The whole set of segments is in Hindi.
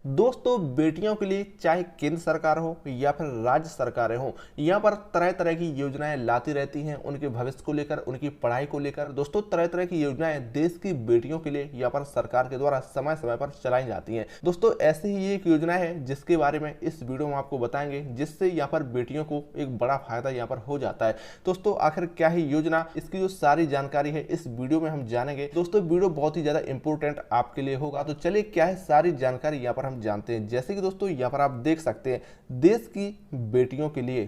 दोस्तों, बेटियों के लिए चाहे केंद्र सरकार हो या फिर राज्य सरकारें हो, यहाँ पर तरह तरह की योजनाएं लाती रहती हैं उनके भविष्य को लेकर, उनकी पढ़ाई को लेकर। दोस्तों, तरह तरह की योजनाएं देश की बेटियों के लिए यहाँ पर सरकार के द्वारा समय समय पर चलाई जाती हैं। दोस्तों, ऐसे ही एक योजना है जिसके बारे में इस वीडियो में आपको बताएंगे, जिससे यहाँ पर बेटियों को एक बड़ा फायदा यहाँ पर हो जाता है। दोस्तों, आखिर क्या है योजना, इसकी जो सारी जानकारी है इस वीडियो में हम जानेंगे। दोस्तों, वीडियो बहुत ही ज्यादा इंपॉर्टेंट आपके लिए होगा, तो चलिए क्या है सारी जानकारी यहाँ पर हम जानते हैं। जैसे कि दोस्तों यहाँ पर आप देख सकते हैं, देश की बेटियों के लिए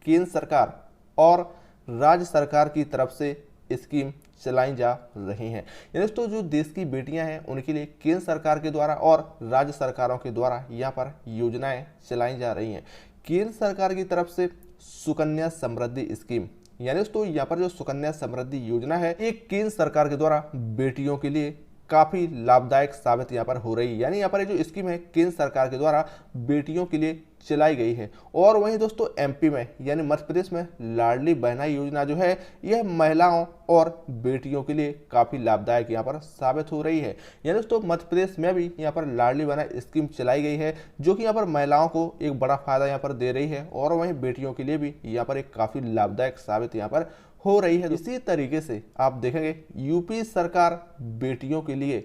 केंद्र सरकार और राज्य सरकार की तरफ से स्कीम चलाई जा रही हैं। दोस्तों, जो देश की बेटियां हैं उनके लिए केंद्र सरकार के द्वारा और राज्य सरकारों के द्वारा यहाँ पर योजनाएं चलाई जा रही हैं। केंद्र सरकार की तरफ से सुकन्या समृद्धि स्कीम, यानी दोस्तों यहाँ पर जो सुकन्या समृद्धि योजना है, एक केंद्र सरकार के द्वारा बेटियों के लिए काफी लाभदायक साबित यहाँ पर हो रही है। यानी यहाँ पर जो स्कीम है केंद्र सरकार के द्वारा बेटियों के लिए चलाई गई है। और वहीं दोस्तों एमपी में यानी मध्य प्रदेश में लाडली बहना योजना जो है, यह महिलाओं और बेटियों के लिए काफी लाभदायक यहाँ पर साबित हो रही है। यानी दोस्तों मध्य प्रदेश में भी यहाँ पर लाडली बहना स्कीम चलाई गई है, जो कि यहाँ पर महिलाओं को एक बड़ा फायदा यहाँ पर दे रही है, और वहीं बेटियों के लिए भी यहाँ पर एक काफी लाभदायक साबित यहाँ पर हो रही है। इसी तरीके से आप देखेंगे यूपी सरकार बेटियों के लिए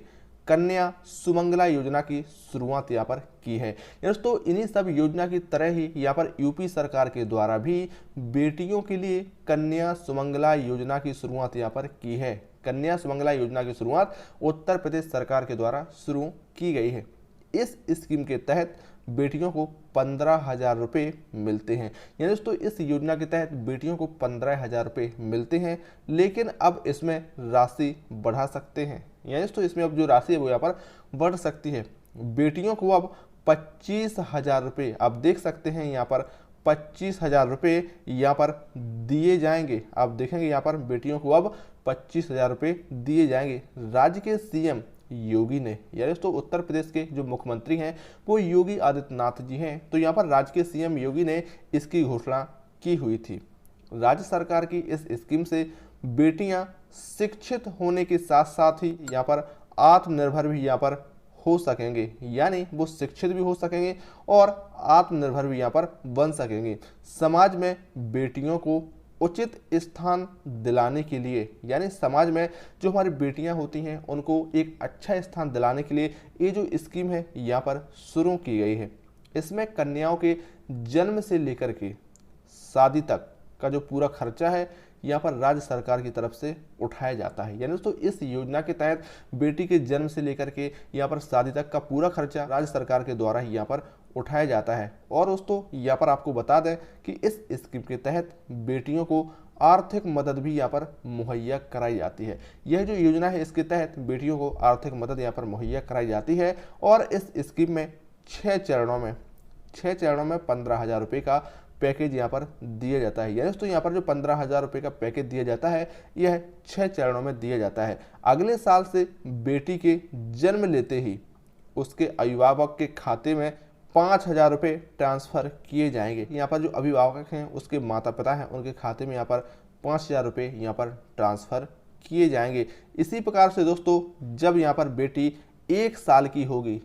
कन्या सुमंगला योजना की शुरुआत यहाँ पर की है। दोस्तों, इन्हीं सब योजना की तरह ही यहाँ पर यूपी सरकार के द्वारा भी बेटियों के लिए कन्या सुमंगला योजना की शुरुआत यहाँ पर की है। कन्या सुमंगला योजना की शुरुआत उत्तर प्रदेश सरकार के द्वारा शुरू की गई है। इस स्कीम के तहत बेटियों को 15,000 रुपये मिलते हैं। यानी दोस्तों इस योजना के तहत बेटियों को 15,000 रुपये मिलते हैं, लेकिन अब इसमें राशि बढ़ा सकते हैं। यानी दोस्तों इसमें अब जो राशि है वो यहाँ पर बढ़ सकती है। बेटियों को अब 25,000 रुपये, आप देख सकते हैं यहाँ पर 25,000 रुपये यहाँ पर दिए जाएंगे। आप देखेंगे यहाँ पर बेटियों को अब 25,000 रुपये दिए जाएंगे। राज्य के सीएम योगी ने, यानी दोस्तों उत्तर प्रदेश के जो मुख्यमंत्री हैं वो योगी आदित्यनाथ जी हैं, तो यहाँ पर राज्य के सीएम योगी ने इसकी घोषणा की हुई थी। राज्य सरकार की इस स्कीम से बेटियां शिक्षित होने के साथ साथ ही यहाँ पर आत्मनिर्भर भी यहाँ पर हो सकेंगे, यानी वो शिक्षित भी हो सकेंगे और आत्मनिर्भर भी यहाँ पर बन सकेंगे। समाज में बेटियों को उचित स्थान दिलाने के लिए, यानी समाज में जो हमारी बेटियां होती हैं उनको एक अच्छा स्थान दिलाने के लिए ये जो स्कीम है यहाँ पर शुरू की गई है। इसमें कन्याओं के जन्म से लेकर के शादी तक का जो पूरा खर्चा है यहाँ पर राज्य सरकार की तरफ से उठाया जाता है। यानी दोस्तों इस योजना के तहत बेटी के जन्म से लेकर के यहाँ पर शादी तक का पूरा खर्चा राज्य सरकार के द्वारा ही यहाँ पर उठाया जाता है। और दोस्तों यहाँ पर आपको बता दें कि इस स्कीम के तहत बेटियों को आर्थिक मदद भी यहाँ पर मुहैया कराई जाती है। यह जो योजना है इसके तहत बेटियों को आर्थिक मदद यहाँ पर मुहैया कराई जाती है, और इस स्कीम में 6 चरणों में 15,000 रुपये का पैकेज यहाँ पर दिया जाता है। यानी दोस्तों यहाँ पर जो 15,000 रुपये का पैकेज दिया जाता है यह 6 चरणों में दिया जाता है। अगले साल से बेटी के जन्म लेते ही उसके अभिभावक के खाते में 5,000 रुपये ट्रांसफर किए जाएंगे। यहाँ पर जो अभिभावक हैं उसके माता पिता हैं उनके खाते में यहाँ पर 5,000 रुपये यहाँ पर ट्रांसफर किए जाएंगे। इसी प्रकार से दोस्तों जब यहाँ पर बेटी 1 साल की होगी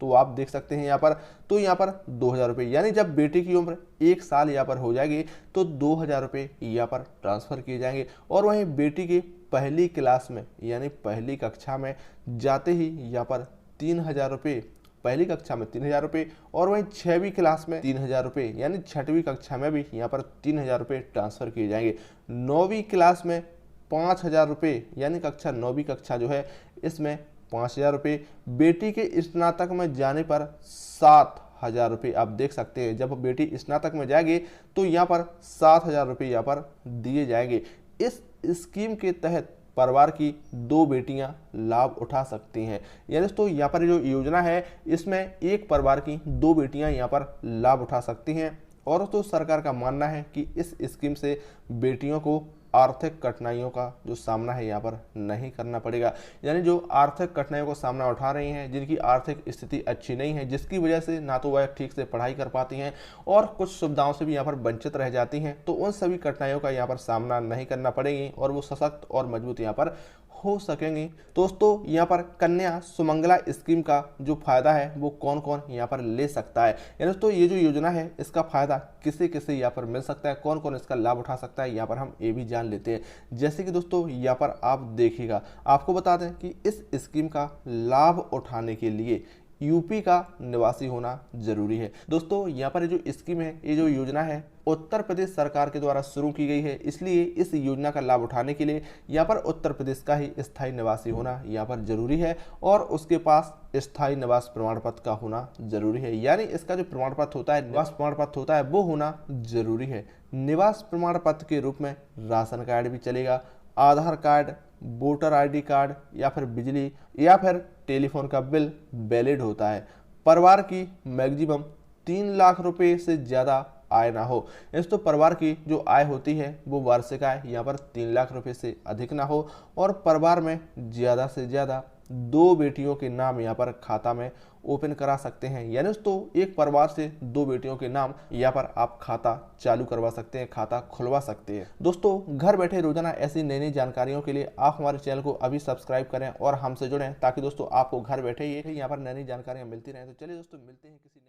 तो आप देख सकते हैं यहाँ पर, तो यहाँ पर 2,000 रुपये, यानी जब बेटी की उम्र 1 साल यहाँ पर हो जाएगी तो 2,000 रुपये यहाँ पर ट्रांसफ़र किए जाएंगे। और वहीं बेटी की पहली क्लास में यानी पहली कक्षा में जाते ही यहाँ पर 3,000 रुपये, पहली कक्षा में 3,000 रुपये, और वहीं 6वीं क्लास में 3,000 रुपये, यानी 6वीं कक्षा में भी यहाँ पर 3,000 रुपये ट्रांसफ़र किए जाएंगे। 9वीं क्लास में 5,000 रुपये, यानी कक्षा 9वीं कक्षा जो है इसमें 5,000 रुपये। बेटी के स्नातक में जाने पर 7,000 रुपये, आप देख सकते हैं जब बेटी स्नातक में जाएगी तो यहाँ पर 7,000 रुपये यहाँ पर दिए जाएंगे। इस स्कीम के तहत परिवार की 2 बेटियां लाभ उठा सकती हैं। यानी दोस्तों यहाँ पर जो योजना है इसमें एक परिवार की 2 बेटियां यहाँ पर लाभ उठा सकती हैं। और दोस्तों सरकार का मानना है कि इस स्कीम से बेटियों को आर्थिक कठिनाइयों का जो सामना है यहाँ पर नहीं करना पड़ेगा। यानी जो आर्थिक कठिनाइयों का सामना उठा रही हैं, जिनकी आर्थिक स्थिति अच्छी नहीं है, जिसकी वजह से ना तो वह ठीक से पढ़ाई कर पाती हैं और कुछ सुविधाओं से भी यहाँ पर वंचित रह जाती हैं, तो उन सभी कठिनाइयों का यहाँ पर सामना नहीं करना पड़ेगी और वो सशक्त और मजबूत यहाँ पर हो सकेंगे। दोस्तों यहाँ पर कन्या सुमंगला स्कीम का जो फायदा है वो कौन कौन यहाँ पर ले सकता है, यानी दोस्तों ये जो योजना है इसका फायदा किसे किसे यहाँ पर मिल सकता है, कौन कौन इसका लाभ उठा सकता है, यहाँ पर हम ये भी जान लेते हैं। जैसे कि दोस्तों यहाँ पर आप देखिएगा, आपको बता दें कि इस स्कीम का लाभ उठाने के लिए यूपी का निवासी होना जरूरी है। दोस्तों यहाँ पर जो स्कीम है, ये जो योजना है उत्तर प्रदेश सरकार के द्वारा शुरू की गई है, इसलिए इस योजना का लाभ उठाने के लिए यहाँ पर उत्तर प्रदेश का ही स्थायी निवासी होना यहाँ पर जरूरी है और उसके पास स्थायी निवास प्रमाण पत्र का होना जरूरी है। यानी इसका जो प्रमाण पत्र होता है, निवास प्रमाण पत्र होता है, वो होना जरूरी है। निवास प्रमाण पत्र के रूप में राशन कार्ड भी चलेगा, आधार कार्ड, वोटर आईडी कार्ड या फिर बिजली या फिर टेलीफोन का बिल वैलिड होता है। परिवार की मैक्सिमम 3 लाख रुपए से ज़्यादा आय ना हो। इस तो परिवार की जो आय होती है वो वार्षिक आय यहाँ पर 3 लाख रुपए से अधिक ना हो और परिवार में ज़्यादा से ज़्यादा 2 बेटियों के नाम यहाँ पर खाता में ओपन करा सकते हैं। यानी तो एक परिवार से 2 बेटियों के नाम यहाँ पर आप खाता चालू करवा सकते हैं, खाता खुलवा सकते हैं। दोस्तों घर बैठे रोजाना ऐसी नई नई जानकारियों के लिए आप हमारे चैनल को अभी सब्सक्राइब करें और हमसे जुड़ें, ताकि दोस्तों आपको घर बैठे ये यहाँ पर नई नई जानकारियाँ मिलती रहें। तो चलिए दोस्तों मिलते हैं किसी